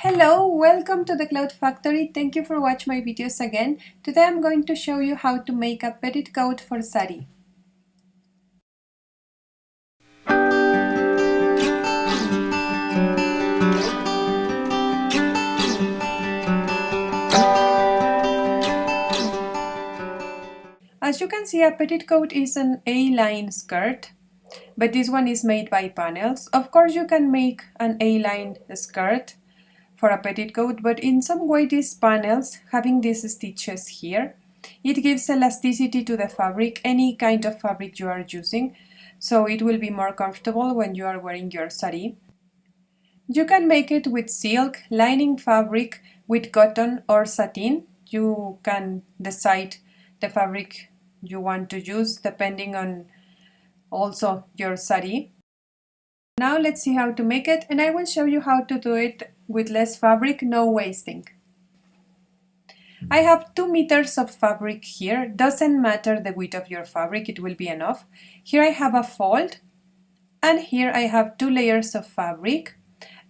Hello, welcome to the Cloud Factory. Thank you for watching my videos again. Today I'm going to show you how to make a pettitcoat for saree. As you can see, a petitcoat is an A-line skirt, but this one is made by panels. Of course, you can make an A-line skirt for a petticoat, but in some way these panels, having these stitches here, it gives elasticity to the fabric, any kind of fabric you are using, so it will be more comfortable when you are wearing your saree. You can make it with silk, lining fabric, with cotton or satin. You can decide the fabric you want to use depending on also your saree. Now let's see how to make it, and I will show you how to do it with less fabric, no wasting. I have 2 meters of fabric here. Doesn't matter the width of your fabric, it will be enough. Here I have a fold, and here I have 2 layers of fabric.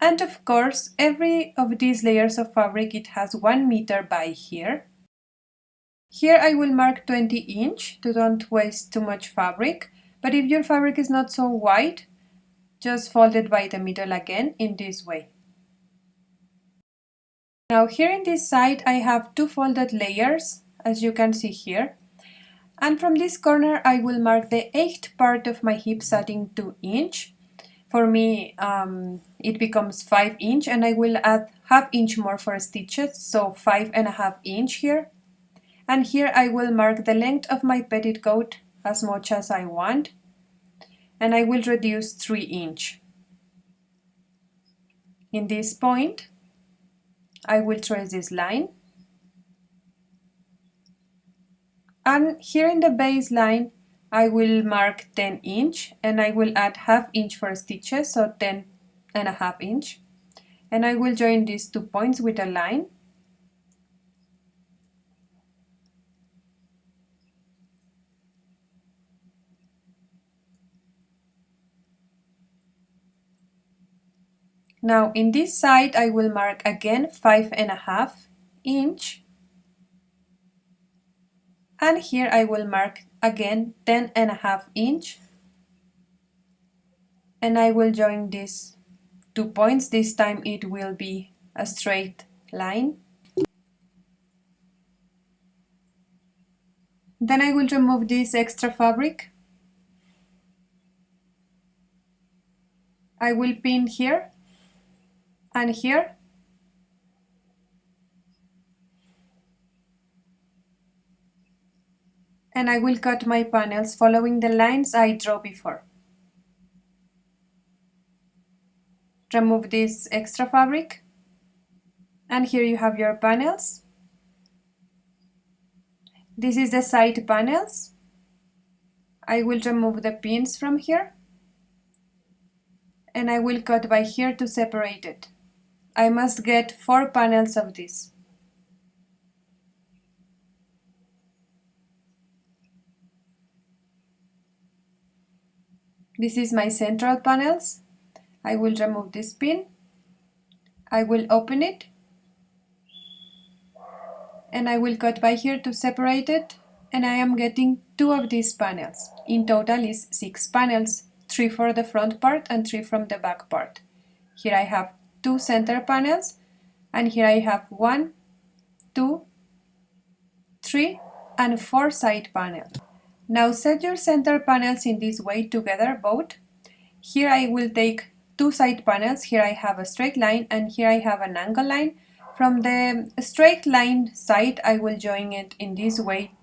And of course, every of these layers of fabric, it has 1 meter by here. Here I will mark 20 inch to don't waste too much fabric. But if your fabric is not so wide, just fold it by the middle again in this way. Now here in this side I have 2 folded layers, as you can see here. And from this corner I will mark the 8th part of my hip, adding 2 inch. For me it becomes 5 inch, and I will add ½ inch more for stitches, so 5½ inch here. And here I will mark the length of my petticoat as much as I want, and I will reduce 3 inch. In this point I will trace this line, and here in the baseline I will mark 10 inch, and I will add ½ inch for stitches, so 10½ inch, and I will join these 2 points with a line. Now in this side I will mark again 5½ inch, and here I will mark again 10½ inch, and I will join these 2 points. This time it will be a straight line. Then I will remove this extra fabric. I will pin here and here, and I will cut my panels following the lines I drew before. Remove this extra fabric, and here you have your panels. This is the side panels. I will remove the pins from here, and I will cut by here to separate it. I must get 4 panels of this. This is my central panels. I will remove this pin. I will open it, and I will cut by here to separate it, and I am getting 2 of these panels. In total is 6 panels, 3 for the front part and 3 from the back part. Here I have 2 center panels, and here I have 1, 2, 3 and 4 side panels. Now set your center panels in this way together, both. Here I will take 2 side panels. Here I have a straight line, and here I have an angle line. From the straight line side I will join it in this way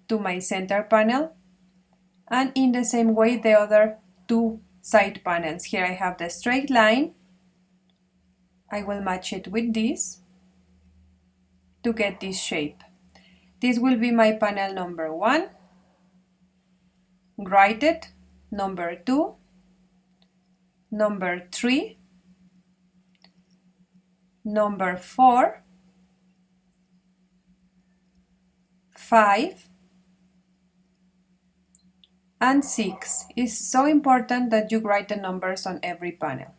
to my center panel, and in the same way the other 2 side panels. Here I have the straight line. I will match it with this to get this shape. This will be my panel number 1. Write it, number 2, number 3, number 4, 5, and 6. It's so important that you write the numbers on every panel.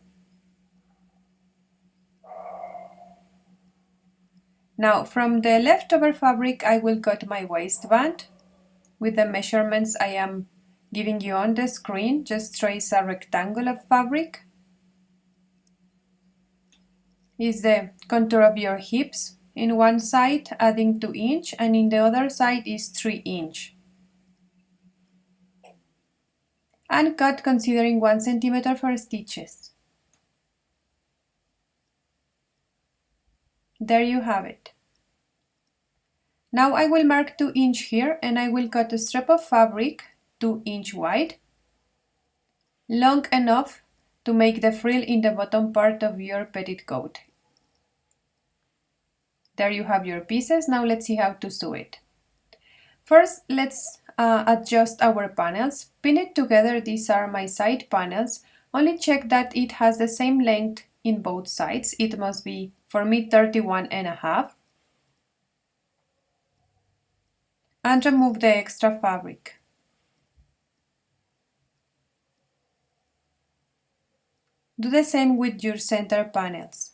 Now from the leftover fabric I will cut my waistband with the measurements I am giving you on the screen. Just trace a rectangle of fabric. Is the contour of your hips. In one side adding 2 inch and in the other side is 3 inch. And cut considering 1 centimeter for stitches. There you have it. Now I will mark 2 inch here and I will cut a strip of fabric 2 inch wide, long enough to make the frill in the bottom part of your petticoat. There you have your pieces. Now let's see how to sew it. First, let's adjust our panels. Pin it together. These are my side panels. Only check that it has the same length in both sides. It must be, for me, 31.5. And remove the extra fabric. Do the same with your center panels.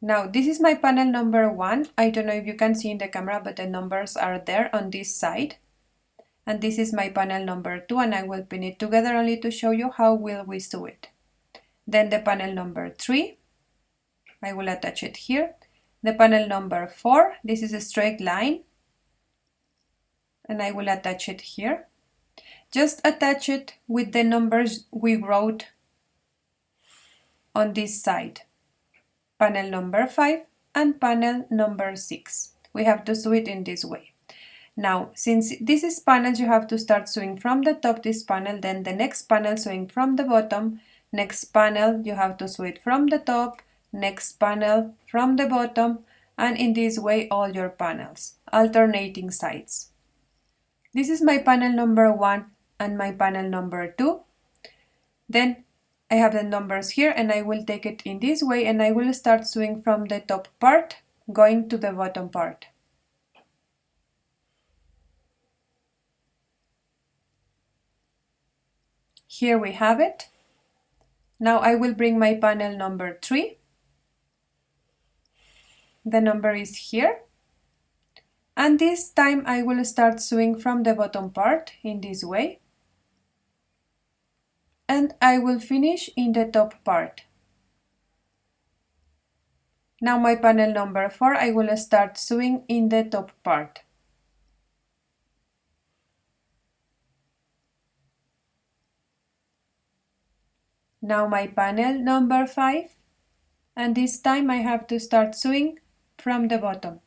Now this is my panel number 1. I don't know if you can see in the camera, but the numbers are there on this side. And this is my panel number 2, and I will pin it together only to show you how will we sew it. Then the panel number 3, I will attach it here. The panel number 4, this is a straight line, and I will attach it here. Just attach it with the numbers we wrote on this side. Panel number 5 and panel number 6. We have to sew it in this way. Now, since this is panels, you have to start sewing from the top this panel, then the next panel sewing from the bottom, next panel you have to sew it from the top, next panel from the bottom, and in this way all your panels, alternating sides. This is my panel number 1 and my panel number 2. Then I have the numbers here and I will take it in this way and I will start sewing from the top part going to the bottom part. Here we have it. Now I will bring my panel number 3. The number is here. And this time I will start sewing from the bottom part in this way. And I will finish in the top part. Now my panel number 4, I will start sewing in the top part. Now my panel number 5, and this time I have to start sewing from the bottom.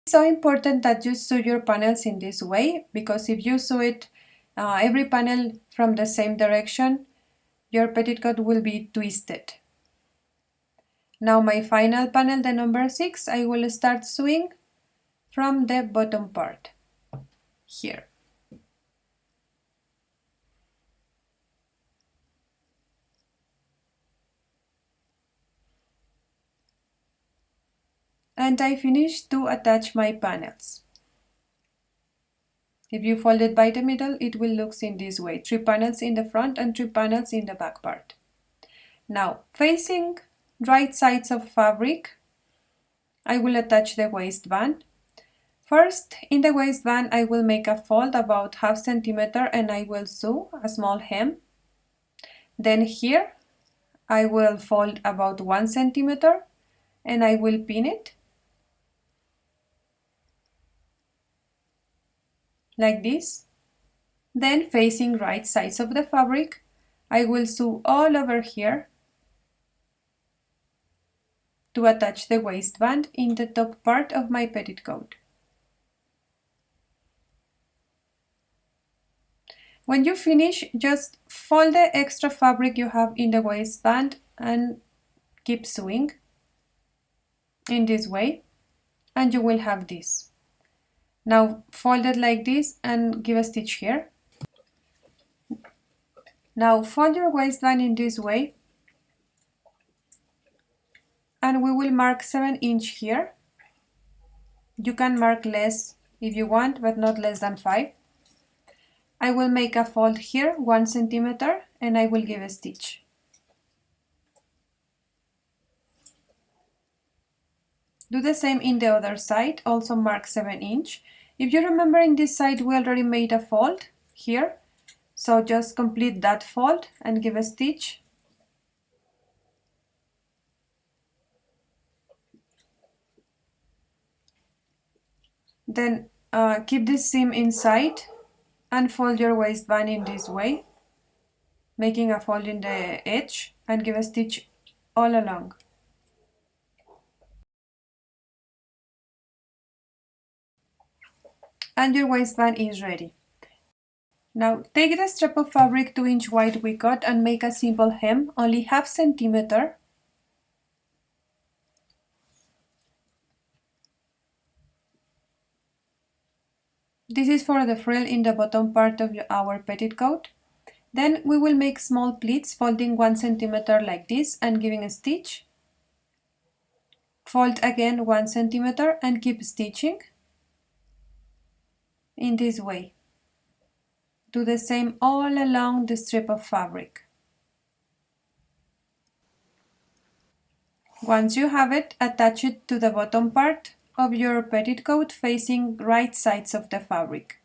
It's so important that you sew your panels in this way, because if you sew it every panel from the same direction, your petticoat will be twisted. Now my final panel, the number 6, I will start sewing from the bottom part, here. And I finish to attach my panels. If you fold it by the middle, it will look in this way. 3 panels in the front and 3 panels in the back part. Now, facing right sides of fabric, I will attach the waistband. First, in the waistband, I will make a fold about 1/2 centimeter and I will sew a small hem. Then here, I will fold about 1 centimeter and I will pin it like this. Then facing right sides of the fabric, I will sew all over here to attach the waistband in the top part of my petticoat. When you finish, just fold the extra fabric you have in the waistband and keep sewing in this way, and you will have this. Now fold it like this and give a stitch here. Now fold your waistband in this way and we will mark 7 inch here. You can mark less if you want, but not less than 5. I will make a fold here 1 centimeter and I will give a stitch. Do the same in the other side, also mark 7 inch. If you remember, in this side we already made a fold here, so just complete that fold and give a stitch. Then keep this seam inside and fold your waistband in this way, making a fold in the edge, and give a stitch all along. And your waistband is ready. Now take the strip of fabric 2-inch wide we cut and make a simple hem, only half centimeter. This is for the frill in the bottom part of our petticoat. Then we will make small pleats, folding 1 centimeter like this and giving a stitch. Fold again 1 centimeter and keep stitching in this way. Do the same all along the strip of fabric. Once you have it, attach it to the bottom part of your petticoat facing right sides of the fabric.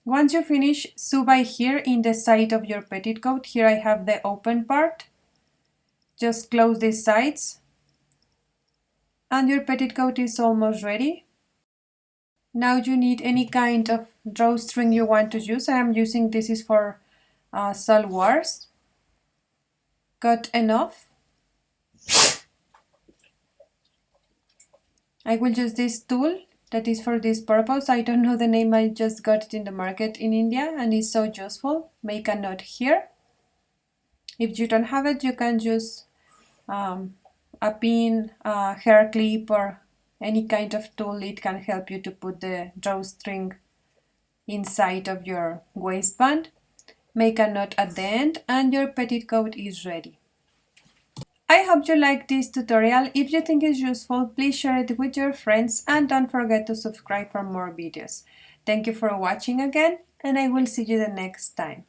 Once you finish, sew by here in the side of your petticoat. Here I have the open part. Just close these sides and your petticoat is almost ready. Now you need any kind of drawstring you want to use. I am using, this is for salwars. Cut enough. I will use this tool that is for this purpose. I don't know the name, I just got it in the market in India and it's so useful. Make a knot here. If you don't have it, you can use a pin, a hair clip, or any kind of tool. It can help you to put the drawstring inside of your waistband. Make a knot at the end and your petticoat is ready. I hope you liked this tutorial. If you think it's useful, please share it with your friends and don't forget to subscribe for more videos. Thank you for watching again, and I will see you the next time.